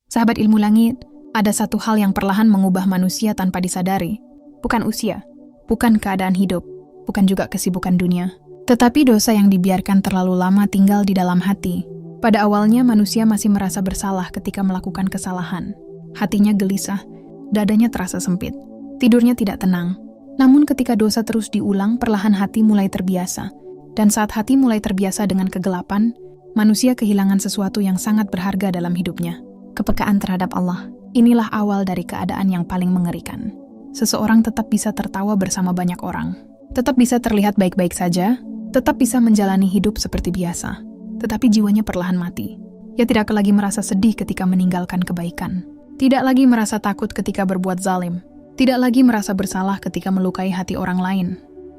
Sahabat ilmu langit, ada satu hal yang perlahan mengubah manusia tanpa disadari. Bukan usia, bukan keadaan hidup, bukan juga kesibukan dunia. Tetapi dosa yang dibiarkan terlalu lama tinggal di dalam hati. Pada awalnya manusia masih merasa bersalah ketika melakukan kesalahan. Hatinya gelisah, dadanya terasa sempit, tidurnya tidak tenang. Namun ketika dosa terus diulang, perlahan hati mulai terbiasa. Dan saat hati mulai terbiasa dengan kegelapan, manusia kehilangan sesuatu yang sangat berharga dalam hidupnya. Kepekaan terhadap Allah. Inilah awal dari keadaan yang paling mengerikan. Seseorang tetap bisa tertawa bersama banyak orang. Tetap bisa terlihat baik-baik saja. Tetap bisa menjalani hidup seperti biasa. Tetapi jiwanya perlahan mati. Ia tidak lagi merasa sedih ketika meninggalkan kebaikan. Tidak lagi merasa takut ketika berbuat zalim. Tidak lagi merasa bersalah ketika melukai hati orang lain.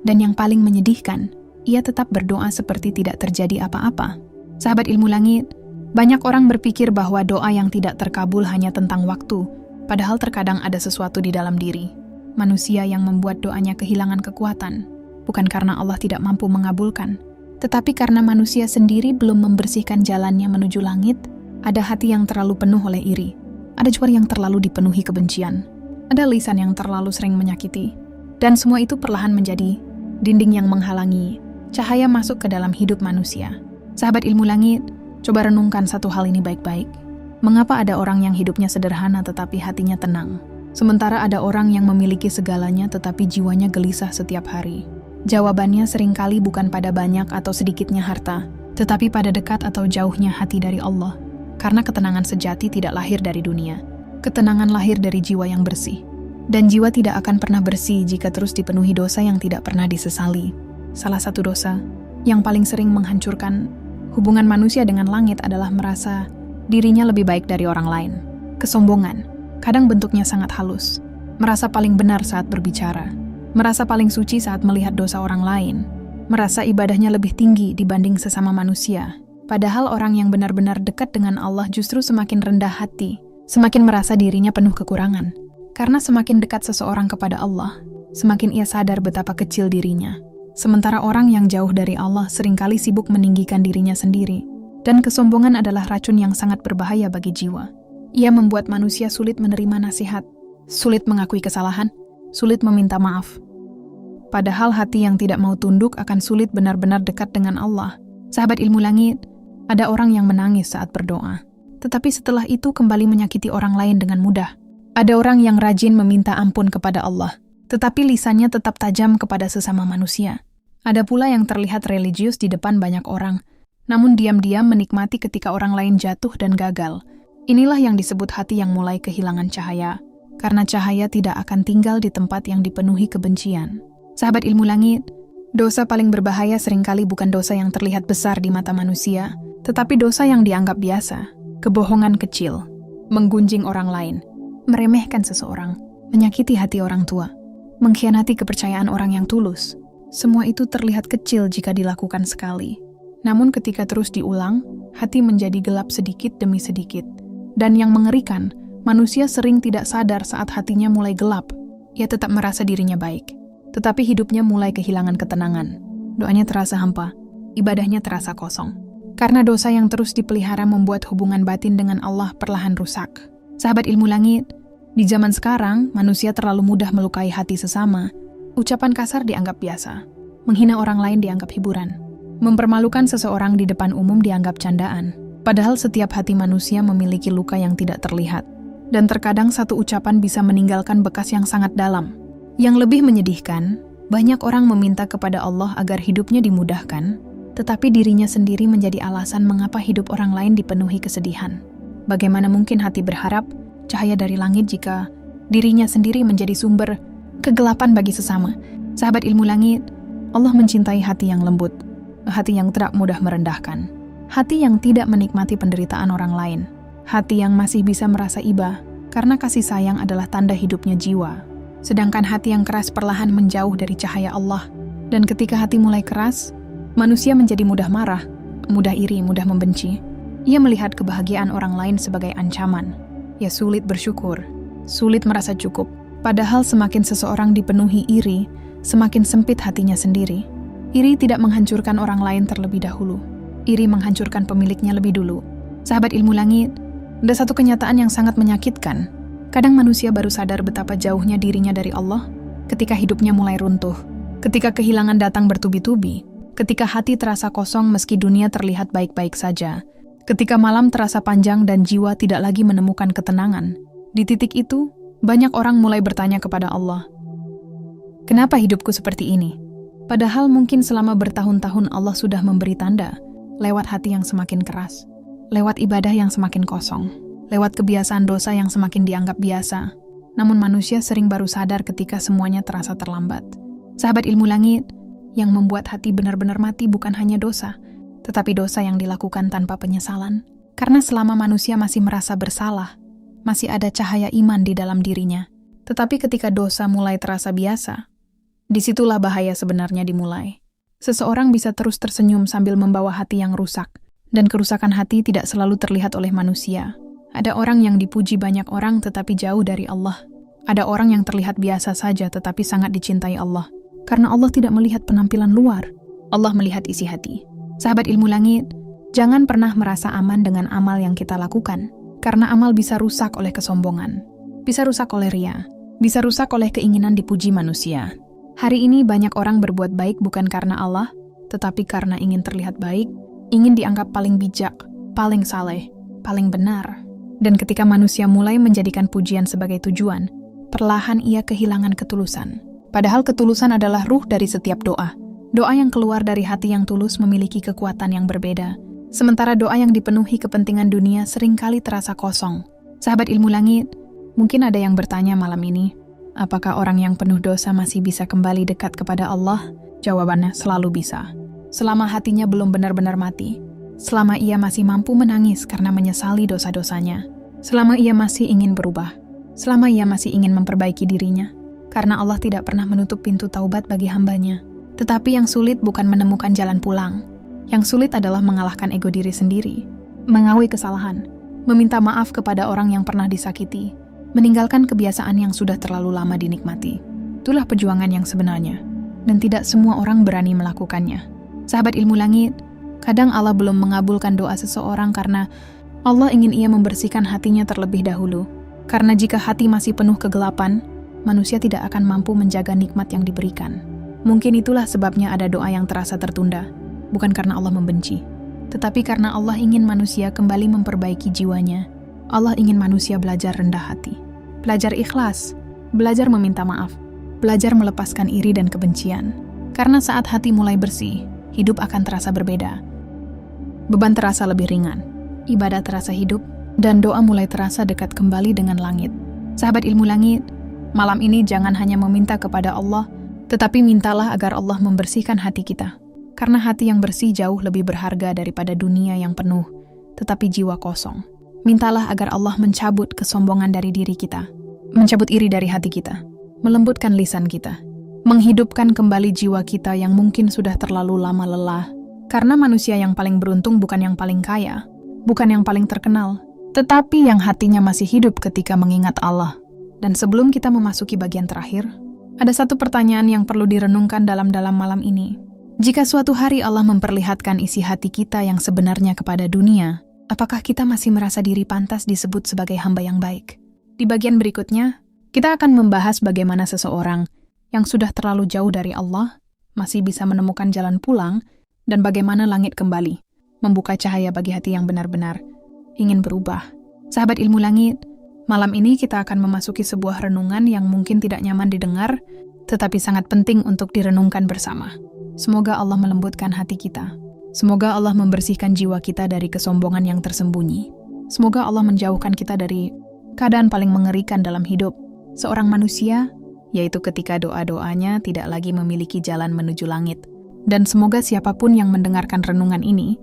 Dan yang paling menyedihkan, ia tetap berdoa seperti tidak terjadi apa-apa. Sahabat ilmu langit, banyak orang berpikir bahwa doa yang tidak terkabul hanya tentang waktu, padahal terkadang ada sesuatu di dalam diri. Manusia yang membuat doanya kehilangan kekuatan, bukan karena Allah tidak mampu mengabulkan, tetapi karena manusia sendiri belum membersihkan jalannya menuju langit. Ada hati yang terlalu penuh oleh iri, ada jiwa yang terlalu dipenuhi kebencian, ada lisan yang terlalu sering menyakiti, dan semua itu perlahan menjadi dinding yang menghalangi cahaya masuk ke dalam hidup manusia. Sahabat ilmu langit, coba renungkan satu hal ini baik-baik. Mengapa ada orang yang hidupnya sederhana tetapi hatinya tenang? Sementara ada orang yang memiliki segalanya tetapi jiwanya gelisah setiap hari. Jawabannya seringkali bukan pada banyak atau sedikitnya harta, tetapi pada dekat atau jauhnya hati dari Allah. Karena ketenangan sejati tidak lahir dari dunia. Ketenangan lahir dari jiwa yang bersih. Dan jiwa tidak akan pernah bersih jika terus dipenuhi dosa yang tidak pernah disesali. Salah satu dosa yang paling sering menghancurkan hubungan manusia dengan langit adalah merasa dirinya lebih baik dari orang lain. Kesombongan, kadang bentuknya sangat halus. Merasa paling benar saat berbicara. Merasa paling suci saat melihat dosa orang lain. Merasa ibadahnya lebih tinggi dibanding sesama manusia. Padahal orang yang benar-benar dekat dengan Allah justru semakin rendah hati. Semakin merasa dirinya penuh kekurangan. Karena semakin dekat seseorang kepada Allah, semakin ia sadar betapa kecil dirinya. Sementara orang yang jauh dari Allah seringkali sibuk meninggikan dirinya sendiri. Dan kesombongan adalah racun yang sangat berbahaya bagi jiwa. Ia membuat manusia sulit menerima nasihat, sulit mengakui kesalahan, sulit meminta maaf. Padahal hati yang tidak mau tunduk akan sulit benar-benar dekat dengan Allah. Sahabat ilmu langit, ada orang yang menangis saat berdoa. Tetapi setelah itu kembali menyakiti orang lain dengan mudah. Ada orang yang rajin meminta ampun kepada Allah, tetapi lisannya tetap tajam kepada sesama manusia. Ada pula yang terlihat religius di depan banyak orang, namun diam-diam menikmati ketika orang lain jatuh dan gagal. Inilah yang disebut hati yang mulai kehilangan cahaya, karena cahaya tidak akan tinggal di tempat yang dipenuhi kebencian. Sahabat ilmu langit, dosa paling berbahaya seringkali bukan dosa yang terlihat besar di mata manusia, tetapi dosa yang dianggap biasa, kebohongan kecil, menggunjing orang lain, meremehkan seseorang, menyakiti hati orang tua, mengkhianati kepercayaan orang yang tulus. Semua itu terlihat kecil jika dilakukan sekali. Namun ketika terus diulang, hati menjadi gelap sedikit demi sedikit. Dan yang mengerikan, manusia sering tidak sadar saat hatinya mulai gelap. Ia tetap merasa dirinya baik, tetapi hidupnya mulai kehilangan ketenangan. Doanya terasa hampa, ibadahnya terasa kosong. Karena dosa yang terus dipelihara membuat hubungan batin dengan Allah perlahan rusak. Sahabat ilmu langit, di zaman sekarang, manusia terlalu mudah melukai hati sesama. Ucapan kasar dianggap biasa, menghina orang lain dianggap hiburan, mempermalukan seseorang di depan umum dianggap candaan. Padahal setiap hati manusia memiliki luka yang tidak terlihat. Dan terkadang satu ucapan bisa meninggalkan bekas yang sangat dalam. Yang lebih menyedihkan, banyak orang meminta kepada Allah agar hidupnya dimudahkan, tetapi dirinya sendiri menjadi alasan mengapa hidup orang lain dipenuhi kesedihan. Bagaimana mungkin hati berharap cahaya dari langit jika dirinya sendiri menjadi sumber kegelapan bagi sesama? Sahabat ilmu langit, Allah mencintai hati yang lembut, hati yang tidak mudah merendahkan, hati yang tidak menikmati penderitaan orang lain, hati yang masih bisa merasa iba, karena kasih sayang adalah tanda hidupnya jiwa. Sedangkan hati yang keras perlahan menjauh dari cahaya Allah. Dan ketika hati mulai keras, manusia menjadi mudah marah, mudah iri, mudah membenci. Ia melihat kebahagiaan orang lain sebagai ancaman. Ia sulit bersyukur, sulit merasa cukup. Padahal semakin seseorang dipenuhi iri, semakin sempit hatinya sendiri. Iri tidak menghancurkan orang lain terlebih dahulu. Iri menghancurkan pemiliknya lebih dulu. Sahabat ilmu langit, Ada satu kenyataan yang sangat menyakitkan. Kadang manusia baru sadar betapa jauhnya dirinya dari Allah ketika hidupnya mulai runtuh, ketika kehilangan datang bertubi-tubi, ketika hati terasa kosong meski dunia terlihat baik-baik saja, ketika malam terasa panjang dan jiwa tidak lagi menemukan ketenangan. Di titik itu, banyak orang mulai bertanya kepada Allah, "Kenapa hidupku seperti ini?" Padahal mungkin selama bertahun-tahun Allah sudah memberi tanda lewat hati yang semakin keras, lewat ibadah yang semakin kosong, lewat kebiasaan dosa yang semakin dianggap biasa. Namun manusia sering baru sadar ketika semuanya terasa terlambat. Sahabat ilmu langit, yang membuat hati benar-benar mati bukan hanya dosa, tetapi dosa yang dilakukan tanpa penyesalan. Karena selama manusia masih merasa bersalah, masih ada cahaya iman di dalam dirinya. Tetapi ketika dosa mulai terasa biasa, disitulah bahaya sebenarnya dimulai. Seseorang bisa terus tersenyum sambil membawa hati yang rusak, dan kerusakan hati tidak selalu terlihat oleh manusia. Ada orang yang dipuji banyak orang tetapi jauh dari Allah. Ada orang yang terlihat biasa saja tetapi sangat dicintai Allah. Karena Allah tidak melihat penampilan luar, Allah melihat isi hati. Sahabat ilmu langit, jangan pernah merasa aman dengan amal yang kita lakukan. Karena amal bisa rusak oleh kesombongan, bisa rusak oleh ria, bisa rusak oleh keinginan dipuji manusia. Hari ini banyak orang berbuat baik bukan karena Allah, tetapi karena ingin terlihat baik, ingin dianggap paling bijak, paling saleh, paling benar. Dan ketika manusia mulai menjadikan pujian sebagai tujuan, perlahan ia kehilangan ketulusan. Padahal ketulusan adalah ruh dari setiap doa. Doa yang keluar dari hati yang tulus memiliki kekuatan yang berbeda. Sementara doa yang dipenuhi kepentingan dunia seringkali terasa kosong. Sahabat ilmu langit, mungkin ada yang bertanya malam ini, apakah orang yang penuh dosa masih bisa kembali dekat kepada Allah? Jawabannya selalu bisa. Selama hatinya belum benar-benar mati. Selama ia masih mampu menangis karena menyesali dosa-dosanya. Selama ia masih ingin berubah. Selama ia masih ingin memperbaiki dirinya. Karena Allah tidak pernah menutup pintu taubat bagi hambanya. Tetapi yang sulit bukan menemukan jalan pulang. Yang sulit adalah mengalahkan ego diri sendiri. Mengakui kesalahan. Meminta maaf kepada orang yang pernah disakiti. Meninggalkan kebiasaan yang sudah terlalu lama dinikmati. Itulah perjuangan yang sebenarnya. Dan tidak semua orang berani melakukannya. Sahabat ilmu langit, kadang Allah belum mengabulkan doa seseorang karena Allah ingin ia membersihkan hatinya terlebih dahulu. Karena jika hati masih penuh kegelapan, manusia tidak akan mampu menjaga nikmat yang diberikan. Mungkin itulah sebabnya ada doa yang terasa tertunda, bukan karena Allah membenci, tetapi karena Allah ingin manusia kembali memperbaiki jiwanya. Allah ingin manusia belajar rendah hati, belajar ikhlas, belajar meminta maaf, belajar melepaskan iri dan kebencian. Karena saat hati mulai bersih, hidup akan terasa berbeda. Beban terasa lebih ringan, ibadah terasa hidup, dan doa mulai terasa dekat kembali dengan langit. Sahabat ilmu langit, malam ini jangan hanya meminta kepada Allah, tetapi mintalah agar Allah membersihkan hati kita. Karena hati yang bersih jauh lebih berharga daripada dunia yang penuh, tetapi jiwa kosong. Mintalah agar Allah mencabut kesombongan dari diri kita, mencabut iri dari hati kita, melembutkan lisan kita, menghidupkan kembali jiwa kita yang mungkin sudah terlalu lama lelah. Karena manusia yang paling beruntung bukan yang paling kaya, bukan yang paling terkenal, tetapi yang hatinya masih hidup ketika mengingat Allah. Dan sebelum kita memasuki bagian terakhir, ada satu pertanyaan yang perlu direnungkan dalam-dalam malam ini. Jika suatu hari Allah memperlihatkan isi hati kita yang sebenarnya kepada dunia, apakah kita masih merasa diri pantas disebut sebagai hamba yang baik? Di bagian berikutnya, kita akan membahas bagaimana seseorang yang sudah terlalu jauh dari Allah masih bisa menemukan jalan pulang, dan bagaimana langit kembali, membuka cahaya bagi hati yang benar-benar ingin berubah. Sahabat ilmu langit, malam ini kita akan memasuki sebuah renungan yang mungkin tidak nyaman didengar, tetapi sangat penting untuk direnungkan bersama. Semoga Allah melembutkan hati kita. Semoga Allah membersihkan jiwa kita dari kesombongan yang tersembunyi. Semoga Allah menjauhkan kita dari keadaan paling mengerikan dalam hidup seorang manusia, yaitu ketika doa-doanya tidak lagi memiliki jalan menuju langit. Dan semoga siapapun yang mendengarkan renungan ini,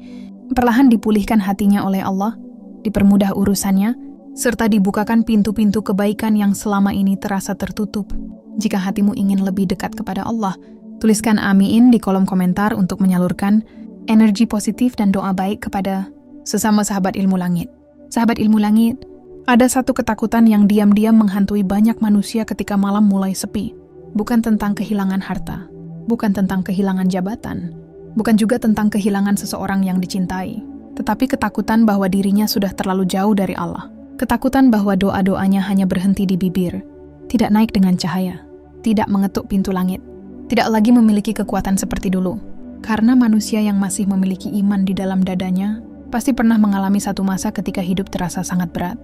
perlahan dipulihkan hatinya oleh Allah, dipermudah urusannya, serta dibukakan pintu-pintu kebaikan yang selama ini terasa tertutup. Jika hatimu ingin lebih dekat kepada Allah, tuliskan amin di kolom komentar untuk menyalurkan energi positif dan doa baik kepada sesama sahabat ilmu langit. Sahabat ilmu langit, ada satu ketakutan yang diam-diam menghantui banyak manusia ketika malam mulai sepi. Bukan tentang kehilangan harta, bukan tentang kehilangan jabatan, bukan juga tentang kehilangan seseorang yang dicintai. tetapi ketakutan bahwa dirinya sudah terlalu jauh dari Allah. Ketakutan bahwa doa-doanya hanya berhenti di bibir, tidak naik dengan cahaya, tidak mengetuk pintu langit, tidak lagi memiliki kekuatan seperti dulu. Karena manusia yang masih memiliki iman di dalam dadanya, pasti pernah mengalami satu masa ketika hidup terasa sangat berat.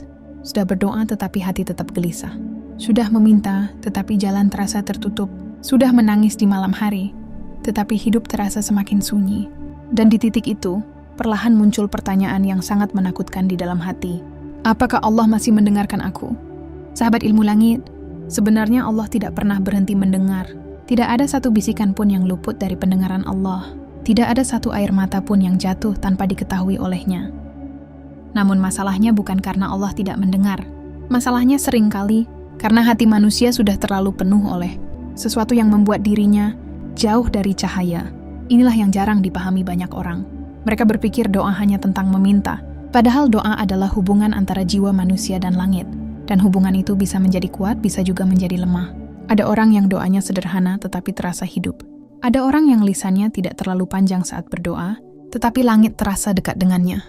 Sudah berdoa tetapi hati tetap gelisah. Sudah meminta tetapi jalan terasa tertutup. Sudah menangis di malam hari, tetapi hidup terasa semakin sunyi. Dan di titik itu, perlahan muncul pertanyaan yang sangat menakutkan di dalam hati. Apakah Allah masih mendengarkan aku? Sahabat ilmu langit, sebenarnya Allah tidak pernah berhenti mendengar. Tidak ada satu bisikan pun yang luput dari pendengaran Allah. Tidak ada satu air mata pun yang jatuh tanpa diketahui olehnya. Namun masalahnya bukan karena Allah tidak mendengar. Masalahnya seringkali karena hati manusia sudah terlalu penuh oleh sesuatu yang membuat dirinya jauh dari cahaya. Inilah yang jarang dipahami banyak orang. Mereka berpikir doa hanya tentang meminta. Padahal doa adalah hubungan antara jiwa manusia dan langit. Dan hubungan itu bisa menjadi kuat, bisa juga menjadi lemah. Ada orang yang doanya sederhana tetapi terasa hidup. Ada orang yang lisannya tidak terlalu panjang saat berdoa, tetapi langit terasa dekat dengannya.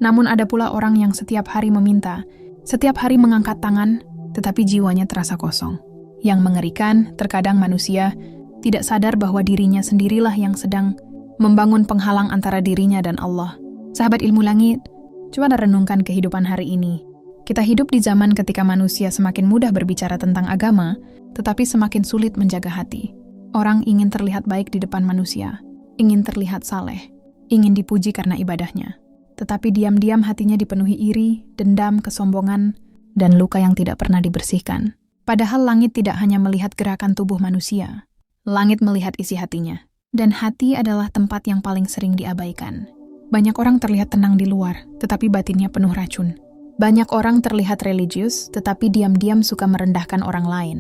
Namun ada pula orang yang setiap hari meminta, setiap hari mengangkat tangan, tetapi jiwanya terasa kosong. Yang mengerikan, terkadang manusia tidak sadar bahwa dirinya sendirilah yang sedang membangun penghalang antara dirinya dan Allah. Sahabat ilmu langit, coba renungkan kehidupan hari ini. Kita hidup di zaman ketika manusia semakin mudah berbicara tentang agama, tetapi semakin sulit menjaga hati. Orang ingin terlihat baik di depan manusia, ingin terlihat saleh, ingin dipuji karena ibadahnya. Tetapi diam-diam hatinya dipenuhi iri, dendam, kesombongan, dan luka yang tidak pernah dibersihkan. Padahal langit tidak hanya melihat gerakan tubuh manusia, langit melihat isi hatinya. Dan hati adalah tempat yang paling sering diabaikan. Banyak orang terlihat tenang di luar, tetapi batinnya penuh racun. Banyak orang terlihat religius, tetapi diam-diam suka merendahkan orang lain.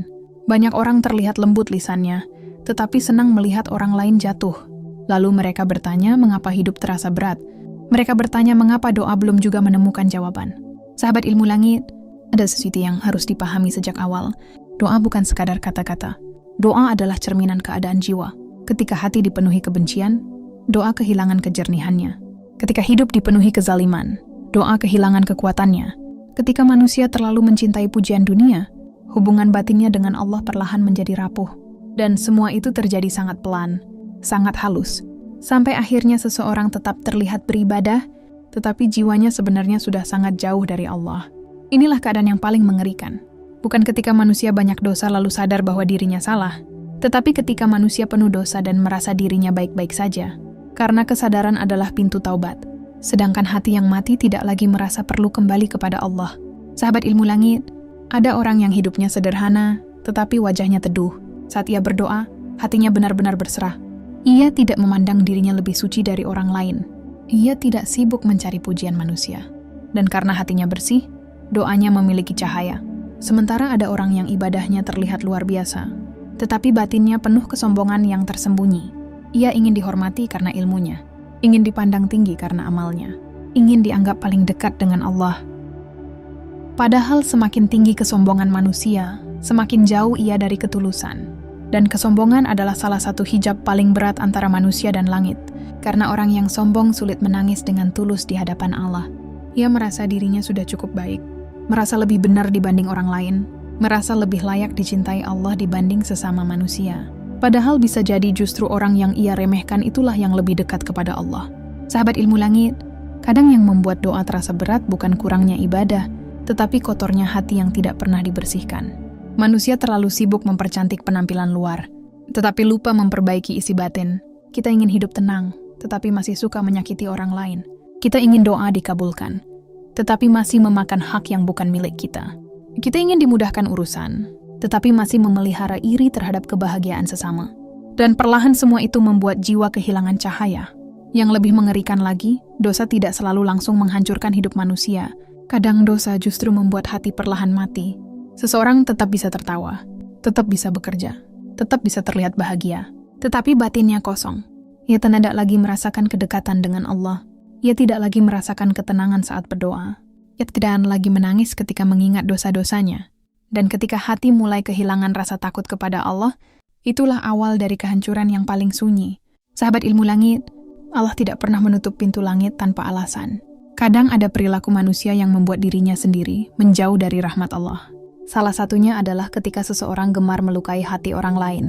Banyak orang terlihat lembut lisannya, tetapi senang melihat orang lain jatuh. Lalu mereka bertanya mengapa hidup terasa berat. Mereka bertanya mengapa doa belum juga menemukan jawaban. Sahabat ilmu langit, ada sesuatu yang harus dipahami sejak awal. Doa bukan sekadar kata-kata. Doa adalah cerminan keadaan jiwa. Ketika hati dipenuhi kebencian, doa kehilangan kejernihannya. Ketika hidup dipenuhi kezaliman, doa kehilangan kekuatannya. Ketika manusia terlalu mencintai pujian dunia, hubungan batinnya dengan Allah perlahan menjadi rapuh. Dan semua itu terjadi sangat pelan, sangat halus. Sampai akhirnya seseorang tetap terlihat beribadah, tetapi jiwanya sebenarnya sudah sangat jauh dari Allah. Inilah keadaan yang paling mengerikan. Bukan ketika manusia banyak dosa lalu sadar bahwa dirinya salah, tetapi ketika manusia penuh dosa dan merasa dirinya baik-baik saja, karena kesadaran adalah pintu taubat. Sedangkan hati yang mati tidak lagi merasa perlu kembali kepada Allah. Sahabat ilmu langit, ada orang yang hidupnya sederhana, tetapi wajahnya teduh. Saat ia berdoa, hatinya benar-benar berserah. Ia tidak memandang dirinya lebih suci dari orang lain. Ia tidak sibuk mencari pujian manusia. Dan karena hatinya bersih, doanya memiliki cahaya. Sementara ada orang yang ibadahnya terlihat luar biasa, tetapi batinnya penuh kesombongan yang tersembunyi. Ia ingin dihormati karena ilmunya, ingin dipandang tinggi karena amalnya, ingin dianggap paling dekat dengan Allah. Padahal semakin tinggi kesombongan manusia, semakin jauh ia dari ketulusan. Dan kesombongan adalah salah satu hijab paling berat antara manusia dan langit, karena orang yang sombong sulit menangis dengan tulus di hadapan Allah. Ia merasa dirinya sudah cukup baik, merasa lebih benar dibanding orang lain, merasa lebih layak dicintai Allah dibanding sesama manusia. Padahal bisa jadi justru orang yang ia remehkan itulah yang lebih dekat kepada Allah. Sahabat ilmu langit, kadang yang membuat doa terasa berat bukan kurangnya ibadah, tetapi kotornya hati yang tidak pernah dibersihkan. Manusia terlalu sibuk mempercantik penampilan luar, tetapi lupa memperbaiki isi batin. Kita ingin hidup tenang, tetapi masih suka menyakiti orang lain. Kita ingin doa dikabulkan, tetapi masih memakan hak yang bukan milik kita. Kita ingin dimudahkan urusan, tetapi masih memelihara iri terhadap kebahagiaan sesama. Dan perlahan semua itu membuat jiwa kehilangan cahaya. Yang lebih mengerikan lagi, dosa tidak selalu langsung menghancurkan hidup manusia. Kadang dosa justru membuat hati perlahan mati. Seseorang tetap bisa tertawa, tetap bisa bekerja, tetap bisa terlihat bahagia, tetapi batinnya kosong. Ia tidak lagi merasakan kedekatan dengan Allah. Ia tidak lagi merasakan ketenangan saat berdoa. Ia tidak lagi menangis ketika mengingat dosa-dosanya. Dan ketika hati mulai kehilangan rasa takut kepada Allah, itulah awal dari kehancuran yang paling sunyi. Sahabat ilmu langit, Allah tidak pernah menutup pintu langit tanpa alasan. Kadang ada perilaku manusia yang membuat dirinya sendiri menjauh dari rahmat Allah. Salah satunya adalah ketika seseorang gemar melukai hati orang lain.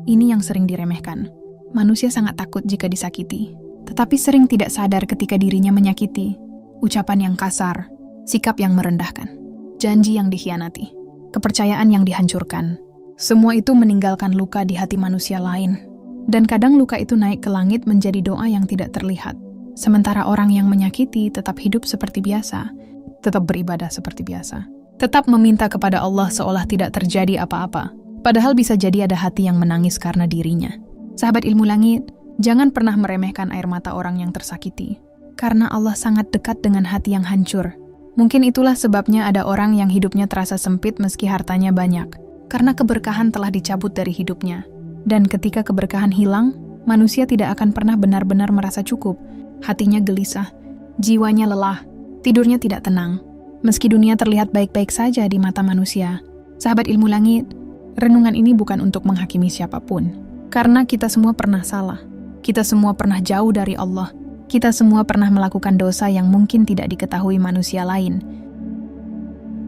Ini yang sering diremehkan. Manusia sangat takut jika disakiti, tetapi sering tidak sadar ketika dirinya menyakiti. Ucapan yang kasar, sikap yang merendahkan, janji yang dikhianati, kepercayaan yang dihancurkan. Semua itu meninggalkan luka di hati manusia lain. Dan kadang luka itu naik ke langit menjadi doa yang tidak terlihat. Sementara orang yang menyakiti tetap hidup seperti biasa, tetap beribadah seperti biasa, tetap meminta kepada Allah seolah tidak terjadi apa-apa. Padahal bisa jadi ada hati yang menangis karena dirinya. Sahabat ilmu langit, jangan pernah meremehkan air mata orang yang tersakiti. Karena Allah sangat dekat dengan hati yang hancur. Mungkin itulah sebabnya ada orang yang hidupnya terasa sempit meski hartanya banyak. Karena keberkahan telah dicabut dari hidupnya. Dan ketika keberkahan hilang, manusia tidak akan pernah benar-benar merasa cukup. Hatinya gelisah, jiwanya lelah, tidurnya tidak tenang. Meski dunia terlihat baik-baik saja di mata manusia. Sahabat ilmu langit, renungan ini bukan untuk menghakimi siapapun. Karena kita semua pernah salah. Kita semua pernah jauh dari Allah. Kita semua pernah melakukan dosa yang mungkin tidak diketahui manusia lain.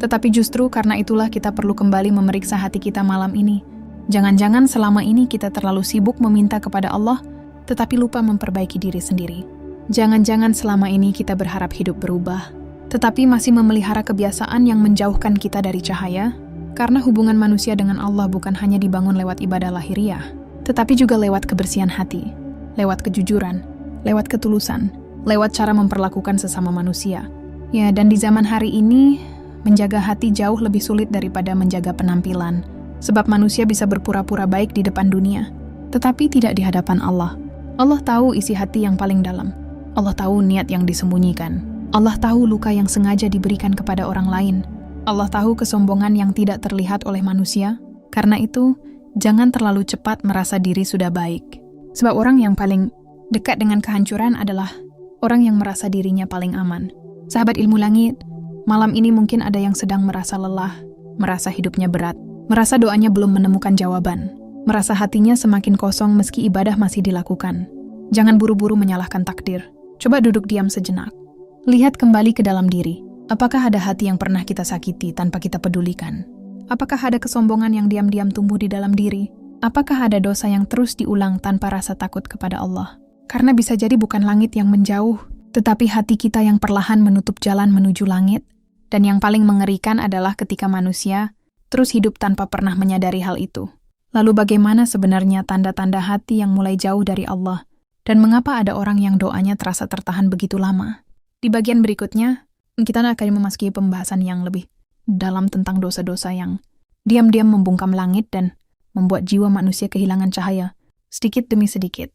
Tetapi justru karena itulah kita perlu kembali memeriksa hati kita malam ini. Jangan-jangan selama ini kita terlalu sibuk meminta kepada Allah, tetapi lupa memperbaiki diri sendiri. Jangan-jangan selama ini kita berharap hidup berubah, tetapi masih memelihara kebiasaan yang menjauhkan kita dari cahaya, karena hubungan manusia dengan Allah bukan hanya dibangun lewat ibadah lahiriah, tetapi juga lewat kebersihan hati, lewat kejujuran, lewat ketulusan, lewat cara memperlakukan sesama manusia. Ya, dan di zaman hari ini, menjaga hati jauh lebih sulit daripada menjaga penampilan, sebab manusia bisa berpura-pura baik di depan dunia, tetapi tidak di hadapan Allah. Allah tahu isi hati yang paling dalam. Allah tahu niat yang disembunyikan. Allah tahu luka yang sengaja diberikan kepada orang lain. Allah tahu kesombongan yang tidak terlihat oleh manusia. Karena itu, jangan terlalu cepat merasa diri sudah baik. Sebab orang yang paling dekat dengan kehancuran adalah orang yang merasa dirinya paling aman. Sahabat ilmu langit, malam ini mungkin ada yang sedang merasa lelah, merasa hidupnya berat, merasa doanya belum menemukan jawaban, merasa hatinya semakin kosong meski ibadah masih dilakukan. Jangan buru-buru menyalahkan takdir. Coba duduk diam sejenak. Lihat kembali ke dalam diri. Apakah ada hati yang pernah kita sakiti tanpa kita pedulikan? Apakah ada kesombongan yang diam-diam tumbuh di dalam diri? Apakah ada dosa yang terus diulang tanpa rasa takut kepada Allah? Karena bisa jadi bukan langit yang menjauh, tetapi hati kita yang perlahan menutup jalan menuju langit. Dan yang paling mengerikan adalah ketika manusia terus hidup tanpa pernah menyadari hal itu. Lalu bagaimana sebenarnya tanda-tanda hati yang mulai jauh dari Allah? Dan mengapa ada orang yang doanya terasa tertahan begitu lama? Di bagian berikutnya, kita akan memasuki pembahasan yang lebih dalam tentang dosa-dosa yang diam-diam membungkam langit dan membuat jiwa manusia kehilangan cahaya, sedikit demi sedikit.